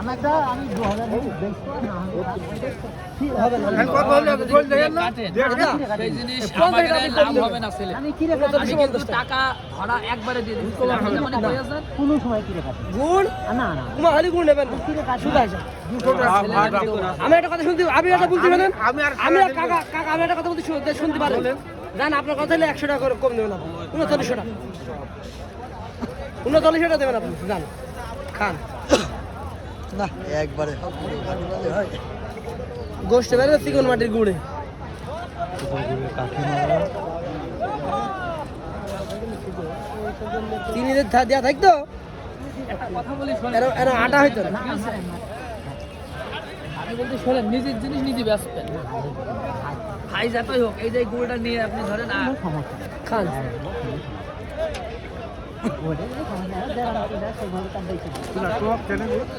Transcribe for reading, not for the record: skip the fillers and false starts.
আমারটা আমি 2000 বেচবো না আমি কি রে টাকা ভাড়া একবারে দিয়ে দিচ্ছি মানে 2000 কোন সময় কি রে কাটে গুণ না না তোমার খালি গুণ নেবেন কি রে কাটে শুধু আসে আমি একটা কথা শুনতে আমি একটা বলতে বলেন আমি কাকা কাকা আমি একটা কথা বলতে শুনতে পারেন জান আপনার কথা হলে 100 টাকা করে কম দেবেন আপনি 3900 টাকা 3900 টাকা দেবেন আপনি জান খান না একবারে হয় গোশত বের চিকন মাটির গুড়ে চিনি দেওয়া থাকতো একটা কথা বলি শোনেন এর আটা হইতো না আমি বলতে শোনেন নিজের জিনিস নিজে বেচবেন খাই যাতাই হোক এই যে গুড়টা নিয়ে আপনি ধরেন খান ওটা সমস্যা